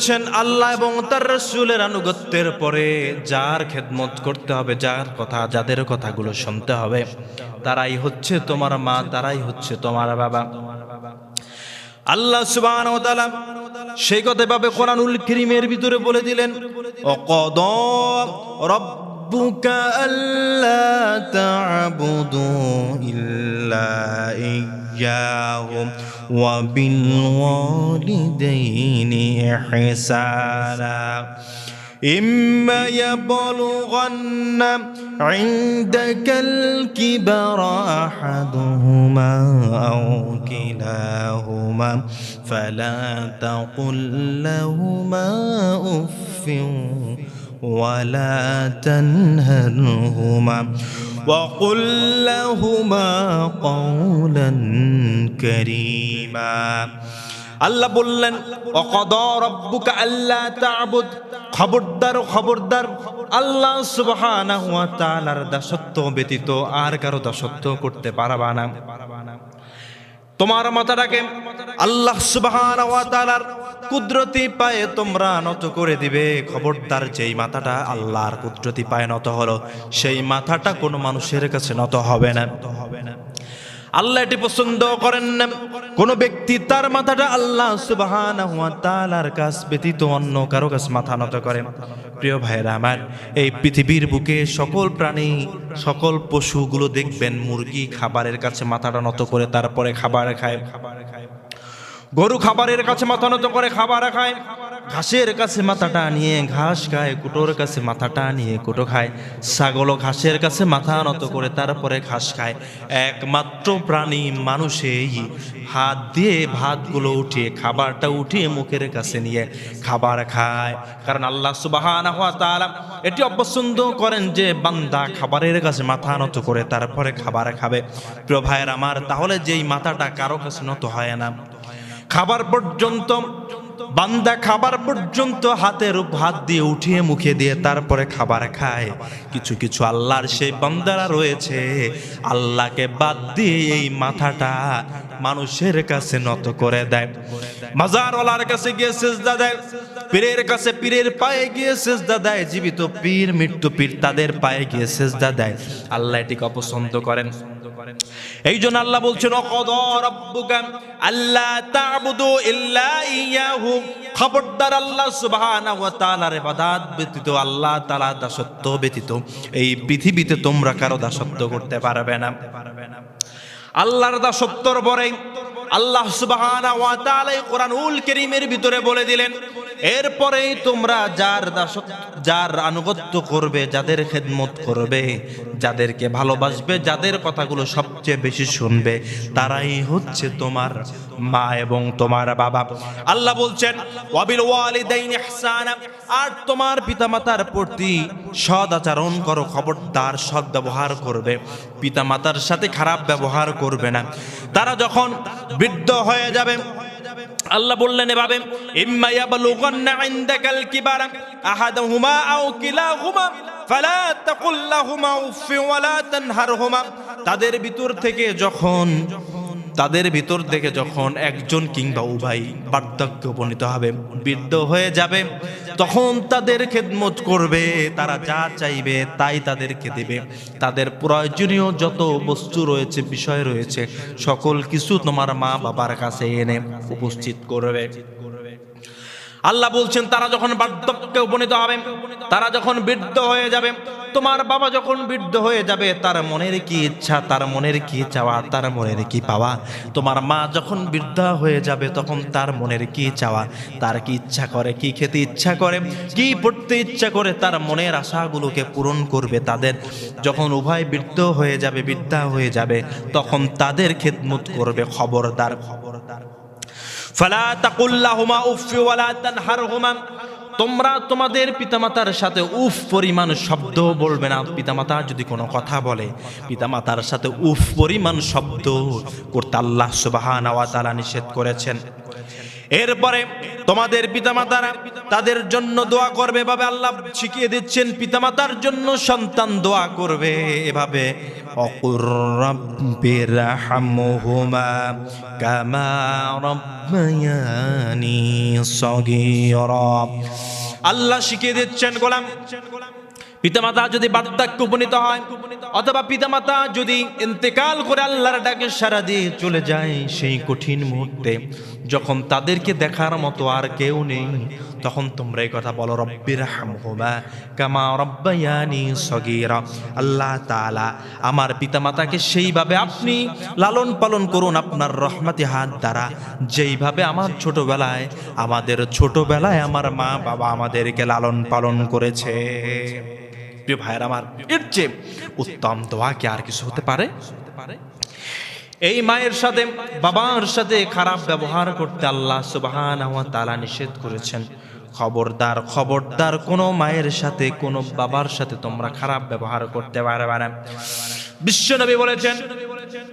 বলছেন আল্লাহ এবং তার রাসূলের আনুগত্যের পরে যার খেদমত করতে হবে, যার কথা, যাদের কথাগুলো শুনতে হবে, তারাই হচ্ছে তোমার মা, তারাই হচ্ছে তোমার বাবা। আল্লাহ সুবহানাহু ওয়া তাআলা সেই কথা ভাবে কোরআনুল কারীমের ভিতরে বলে দিলেন, ওয়াকাদা রাব্বুকা আল্লা তা'বুদু ইল্লা ইয়্যাহু ওয়া বিল ওয়ালিদাইনি ইহসানা إما يبلغن عندك الكبر أحدهما أو كلاهما فلا تقل لهما أف ولا تنهرهما وقل لهما قولا كريما আল্লাহ বললেন ওয়াকাদা রাব্বুকা আল্লা তা'বুদ, খবরদার খবরদার আল্লাহ সুবহানাহু ওয়া তাআলার দাসত্ব ব্যতীত আর কারো দাসত্ব করতে পারবা না। তোমার মাথাটাকে আল্লাহ সুবহানাহু ওয়া তাআলার কুদরতি পায়ে তোমরা নত করে দিবে। খবরদার, যেই মাথাটা আল্লাহর কুদরতি পায়ে নত হলো, সেই মাথাটা কোনো মানুষের কাছে নত হবে না। আল্লাহ এটি পছন্দ করেন না কোন ব্যক্তি তার মাথাটা আল্লাহ সুবহানাহু ওয়া তাআলার কাছ ব্যতীত অন্য কারো কাছে মাথা নত করে। প্রিয় ভাইরা আমার, এই পৃথিবীর বুকে সকল প্রাণী, সকল পশুগুলো দেখবেন মুরগি খাবারের কাছে মাথাটা নত করে তারপরে খাবার খায়। গরু খাবারের কাছে মাথা নত করে খাবার খায়, ঘাসের কাছে মাথাটা নিয়ে ঘাস খায়, কুটোর কাছে মাথাটা নিয়ে কুটো খায়, ছাগলও ঘাসের কাছে মাথা নত করে তারপরে ঘাস খায়। একমাত্র প্রাণী মানুষেই হাত দিয়ে ভাতগুলো উঠিয়ে, খাবারটা উঠিয়ে মুখের কাছে নিয়ে খাবার খায়। কারণ আল্লাহ সুবহানাহু ওয়া তাআলা এটি অপছন্দ করেন যে বান্দা খাবারের কাছে মাথা নত করে তারপরে খাবার খাবে। প্রিয় ভাইয়ের আমার, তাহলে যেই মাথাটা কারো কাছে নত হয় না, খাবার পর্যন্ত বান্দা খাবার পর্যন্ত হাতের হাত দিয়ে উঠিয়ে মুখে দিয়ে তারপরে খাবার খায়, কিছু কিছু আল্লাহর সেই বান্দারা রয়েছে আল্লাহকে বাদ দিয়ে এই মাথাটা মানুষের কাছে নত করে দেয়। মাজারওয়ালার কাছে গিয়ে সিজদা দেয়, পীরের কাছে পীরের পায়ে গিয়ে সিজদা দেয়, জীবিত পীর মৃত্যু পীর তাদের পায়ে গিয়ে সিজদা দেয়। আল্লাহ এটিকে অপছন্দ করেন। এই জন্য আল্লাহ বলছেন ওয়াকাদা রাব্বুকা আল্লা তা'বুদু ইল্লা ইয়্যাহু, খবরদার আল্লাহ সুবহানাহু ওয়া তাআলার ইবাদত ব্যতীত, আল্লাহ তাআলার দাসত্ব ব্যতীত এই পৃথিবীতে তোমরা কারো দাসত্ব করতে পারবে না। আল্লাহর দাসত্বর পরে আল্লাহ সুবহানাহু ওয়া তাআলা কোরআনুল কারীমের ভিতরে বলে দিলেন, এরপরেই তোমরা যার আনুগত্য করবে, যাদের খেদমত করবে, যাদেরকে ভালোবাসবে, যাদের কথাগুলো সবচেয়ে বেশি শুনবে, তারাই হচ্ছে তোমার মা এবং তোমার বাবা। আল্লাহ বলছেন ওয়াবিল ওয়ালিদাইনি ইহসানা, আর তোমার পিতামাতার প্রতি সদ আচরণ করো। খবরদার, সৎ ব্যবহার করবে, পিতামাতার সাথে খারাপ ব্যবহার করবে না। তারা যখন বৃদ্ধ হয়ে যাবে, আল্লাহ বললেন এভাবে, ইম্মা ইয়াবলুগান্না ইনদাকাল কিবারা আহাদুহুমা আও কিলাহুমা ফালা তাকুল লাহুমা উফ ওয়ালা তানহারহুমা, তাদের ভিতর থেকে যখন একজন কিংবা উভয় বার্ধক্যে উপনীত হবে, বৃদ্ধ হয়ে যাবে, তখন তাদের খেদমত করবে। তারা যা চাইবে তাই তাদেরকে দেবে। তাদের প্রয়োজনীয় যত বস্তু রয়েছে, বিষয় রয়েছে, সকল কিছু তোমার মা বাবার কাছে এনে উপস্থিত করবে। আল্লাহ বলছেন তারা যখন বার্ধক্যে উপনীত হবে, তারা যখন বৃদ্ধ হয়ে যাবে, তোমার বাবা যখন বৃদ্ধ হয়ে যাবে, তার মনের কি ইচ্ছা, তার মনের কি চাওয়া, তার মনের কি পাওয়া। তোমার মা যখন বৃদ্ধা হয়ে যাবে, তখন তার মনের কি চাওয়া, তার কি ইচ্ছা করে, কি খেতে ইচ্ছা করে, কি পড়তে ইচ্ছা করে, তার মনের আশাগুলোকে পূরণ করবে। তাদের যখন উভয় বৃদ্ধ হয়ে যাবে, বৃদ্ধা হয়ে যাবে, তখন তাদের খেদমত করবে। খবরদার ফালা তাকুল লাহুমা উফ ওয়ালা তানহারহুমা, তোমরা তোমাদের পিতামাতার সাথে উফ পরিমাণ শব্দ বলবে না। পিতামাতা যদি কোনো কথা বলে, পিতামাতার সাথে উফ পরিমাণ শব্দ করতে আল্লাহ সুবহানাহু ওয়া তাআলা নিষেধ করেছেন। এরপরে তোমাদের পিতামাতারা তাদের জন্য দোয়া করবে এভাবে আল্লাহ শিখিয়ে দিচ্ছেন। পিতামাতার জন্য সন্তান দোয়া করবে এভাবে, অকুর রাব্বিরহামহুমা কামা রাব্বায়ানি সগীরা। আল্লাহ শিখিয়ে দিচ্ছেন গোলাম, পিতামাতা যদি বার্ধক্য উপনীত হয় অথবা পিতামাতা যদি ইন্তেকাল করে আল্লাহর ডাকে সাড়া দিয়ে চলে যায়, সেই কঠিন মুহূর্তে যখন তাদেরকে দেখার মতো আর কেউ নেই, তখন তোমরা এই কথা বলো, রব্বিরহামহুমা কামা রাব্বায়ানি সগীরা। আল্লাহ তাআলা আমার পিতামাতাকে সেইভাবে আপনি লালন পালন করুন আপনার রহমতি হাত দ্বারা, যেইভাবে আমার ছোটবেলায় আমার মা বাবা আমাদেরকে লালন পালন করেছে। প্রিয় ভাইয়ের আমার, এর চেয়ে উত্তম দোয়া কি আর কিছু হতে পারে? এই মায়ের সাথে বাবার সাথে খারাপ ব্যবহার করতে আল্লাহ সুবহানাহু ওয়া তাআলা নিষেধ করেছেন। খবরদার খবরদার, কোনো মায়ের সাথে কোনো বাবার সাথে তোমরা খারাপ ব্যবহার করতে পারবে না। বিশ্বনবী বলেছেন,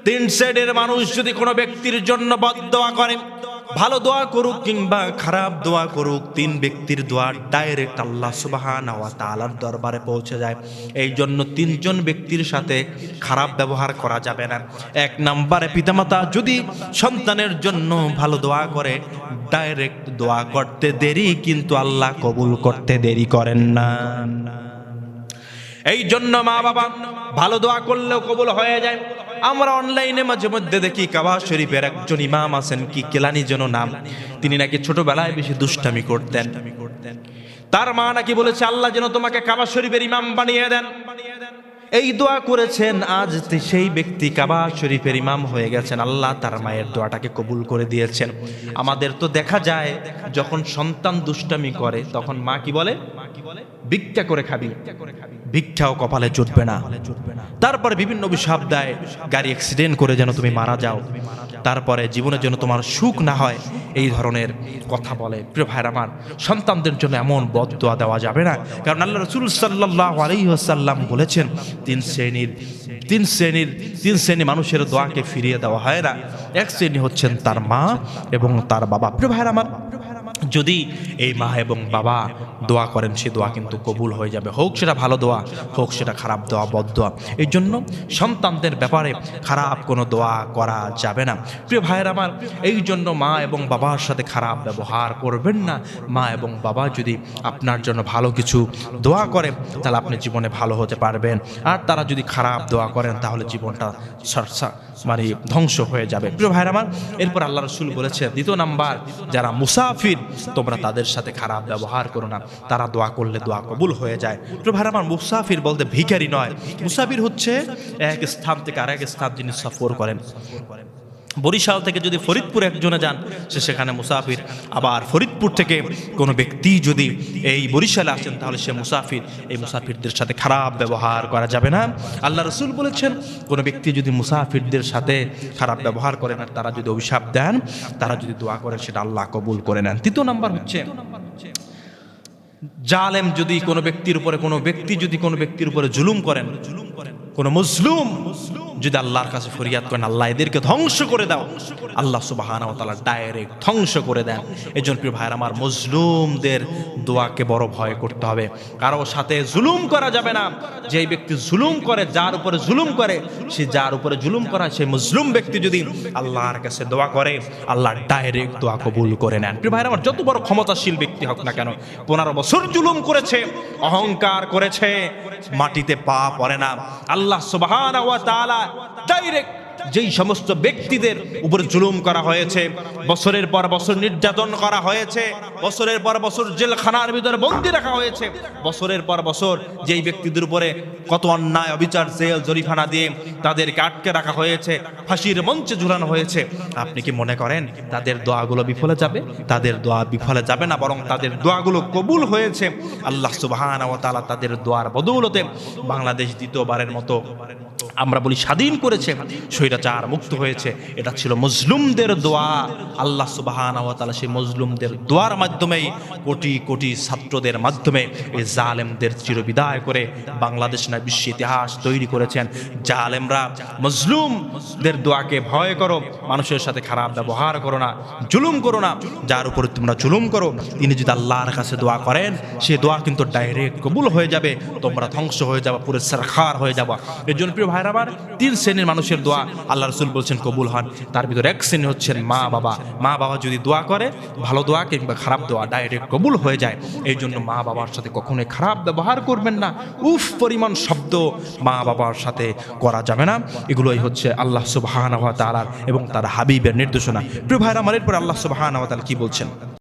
তিন শ্রেণীর মানুষ যদি কোনো ব্যক্তির জন্য বদদোয়া করে, ভালো দোয়া করুক কিংবা খারাপ দোয়া করুক, তিন ব্যক্তির দোয়া ডাইরেক্ট আল্লাহ সুবহানাহু ওয়া তাআলার দরবারে পৌঁছে যায়। এই জন্য তিনজন ব্যক্তির সাথে খারাপ ব্যবহার করা যাবে না। এক নম্বরে, পিতামাতা যদি সন্তানের জন্য ভালো দোয়া করে, ডাইরেক্ট দোয়া করতে দেরি কিন্তু আল্লাহ কবুল করতে দেরি করেন না। এই জন্য মা বাবা ভালো দোয়া করলেও কবুল হয়ে যায়। আমরা অনলাইনে মাঝে মধ্যে দেখি কাবা শরীফের একজন ইমাম আছেন, কি কেলানি যেন নাম, তিনি নাকি ছোটবেলায় বেশি দুষ্টামি করতেন। তার মা নাকি বলেছে, আল্লাহ যেন তোমাকে কাবা শরীফের ইমাম বানিয়ে দেন। এই দোয়া করেছেন, আজ সেই ব্যক্তি কাবা শরীফের ইমাম হয়ে গেছেন। আল্লাহ তার মায়ের দোয়াটাকে কবুল করে দিয়েছেন। আমাদের তো দেখা যায় যখন সন্তান দুষ্টামি করে তখন মা কি বলে, ভিক্ষা করে খাবি, ভিক্ষাও কপালে জুটবে না। তারপরে বিভিন্ন অভিশাপ দেয়, গাড়ি অ্যাক্সিডেন্ট করে যেন তুমি মারা যাও, তারপরে জীবনের জন্য তোমার সুখ না হয়, এই ধরনের কথা বলে। প্রিয় ভাইরা আমার, সন্তানদের জন্য এমন বদদোয়া দেওয়া যাবে না, কারণ আল্লাহ রাসূল সাল্লাল্লাহু আলাইহি ওয়াসাল্লাম বলেছেন, তিন শ্রেণী মানুষের দোয়াকে ফিরিয়ে দেওয়া হয় না। এক শ্রেণী হচ্ছেন তার মা এবং তার বাবা। প্রিয় ভাইরা আমার, যদি এই মা এবং বাবা দোয়া করেন, সে দোয়া কিন্তু কবুল হয়ে যাবে, হোক সেটা ভালো দোয়া, হোক সেটা খারাপ দোয়া, বদদোয়া। এই জন্য সন্তানদের ব্যাপারে খারাপ কোনো দোয়া করা যাবে না। প্রিয় ভাইয়ের আমার, এই জন্য মা এবং বাবার সাথে খারাপ ব্যবহার করবেন না। মা এবং বাবা যদি আপনার জন্য ভালো কিছু দোয়া করে, তাহলে আপনি জীবনে ভালো হতে পারবেন। আর তারা যদি খারাপ দোয়া করেন, তাহলে জীবনটা মানে ধ্বংস হয়ে যাবে। প্রিয় ভাইয়ের আমার, এরপর আল্লাহ রাসূল বলেছে, দ্বিতীয় নাম্বার, যারা মুসাফির, তোমরা তাদের সাথে খারাপ ব্যবহার করো না, তারা দোয়া করলে দোয়া কবুল হয়ে যায়। প্রিয় ভাইরা আমার, মুসাফির বলতে ভিখারি নয়। মুসাফির হচ্ছে এক স্থান থেকে আরেক স্থান যিনি সফর করেন। বরিশাল থেকে যদি ফরিদপুর একজনে যান, সে সেখানে মুসাফির। আবার ফরিদপুর থেকে কোনো ব্যক্তি যদি এই বরিশালে আসেন, তাহলে সে মুসাফির। এই মুসাফিরদের সাথে খারাপ ব্যবহার করা যাবে না। আল্লাহ রাসূল বলেছেন, কোনো ব্যক্তি যদি মুসাফিরদের সাথে খারাপ ব্যবহার করেন আর তারা যদি অভিশাপ দেন, তারা যদি দোয়া করেন, সেটা আল্লাহ কবুল করে নেন। তৃতীয় নাম্বার হচ্ছে, জালেম যদি কোনো ব্যক্তির উপরে জুলুম করেন, কোন মুসলিম যদি আল্লাহর কাছে ফরিয়াদ করেন, আল্লাহ এদেরকে ধ্বংস করে দাও, আল্লাহ সুবহানাহু ওয়া তাআলা ডাইরেক্ট ধ্বংস করে দেন। এজন্য প্রিয় ভাইরা আমার, মজলুমদের দোয়াকে বড় ভয় করতে হবে। কারো সাথে জুলুম করা যাবে না। যেই ব্যক্তি জুলুম করে, যার উপরে জুলুম করে, যার উপরে জুলুম করা, সেই মজলুম ব্যক্তি যদি আল্লাহর কাছে দোয়া করে, আল্লাহ ডাইরেক্ট দোয়া কবুল করে নেন। প্রিয় ভাইরা আমার, যত বড় ক্ষমতাশীল ব্যক্তি হোক না কেন, 15 বছর জুলুম করেছে, অহংকার করেছে, মাটিতে পা পড়ে না। আল্লাহ সুবহানাহু ওয়া তাআলা ডাইরেক্ট যেই সমস্ত ব্যক্তিদের উপরে জুলুম করা হয়েছে, বছরের পর বছর নির্যাতন করা হয়েছে, বছরের পর বছর জেলখানার ভিতরে বন্দী রাখা হয়েছে, বছরের পর বছর যেই ব্যক্তিদের উপরে কত অন্যায় অবিচার, জেল জরিমানা দিয়ে তাদেরকে আটকে রাখা হয়েছে, ফাঁসির মঞ্চে ঝুলানো হয়েছে, আপনি কি মনে করেন তাদের দোয়াগুলো বিফলে যাবে? তাদের দোয়া বিফলে যাবে না, বরং তাদের দোয়াগুলো কবুল হয়েছে। আল্লাহ সুবহানাহু ওয়া তাআলা তাদের দোয়ার বদৌলতে বাংলাদেশ দ্বিতীয়বারের মতো আমরা বলি স্বাধীন করেছে, স্বৈরাচার মুক্ত হয়েছে, এটা ছিল মজলুমদের দোয়া। আল্লাহ সুবহানাহু ওয়া তাআলা সেই মজলুমদের দোয়ার মাধ্যমেই কোটি কোটি ছাত্রদের মাধ্যমে এই জালেমদের চিরবিদায় করে বাংলাদেশ না বিশ্ব ইতিহাস তৈরি করেছেন। জালেমরা মজলুমদের দোয়াকে ভয় করো, মানুষের সাথে খারাপ ব্যবহার করো না, জুলুম করো না। যার উপরে তোমরা জুলুম করো তিনি যদি আল্লাহর কাছে দোয়া করেন, সে দোয়া কিন্তু ডাইরেক্ট কবুল হয়ে যাবে, তোমরা ধ্বংস হয়ে যাবে, পুরো সারখার হয়ে যাবে। এর জন্য প্রিয় ভাইরা আমার, 3 শ্রেণীর মানুষের দোয়া আল্লাহ রাসূল বলছেন কবুল হন। তার ভিতরে এক শ্রেণী হচ্ছেন মা বাবা। মা বাবা যদি দোয়া করে, ভালো দোয়া কিংবা খারাপ দোয়া ডাইরেক্ট কবুল হয়ে যায়। এই জন্য মা বাবার সাথে কখনোই খারাপ ব্যবহার করবেন না। উফ পরিমাণ শব্দ মা বাবার সাথে করা যাবে না। এগুলোই হচ্ছে আল্লাহ সুবহানাহু ওয়া তাআলার এবং তার হাবিবের নির্দেশনা। প্রিয় ভাইরা আমার, এরপর আল্লাহ সুবহানাহু ওয়া তাআলা কি বলছেন?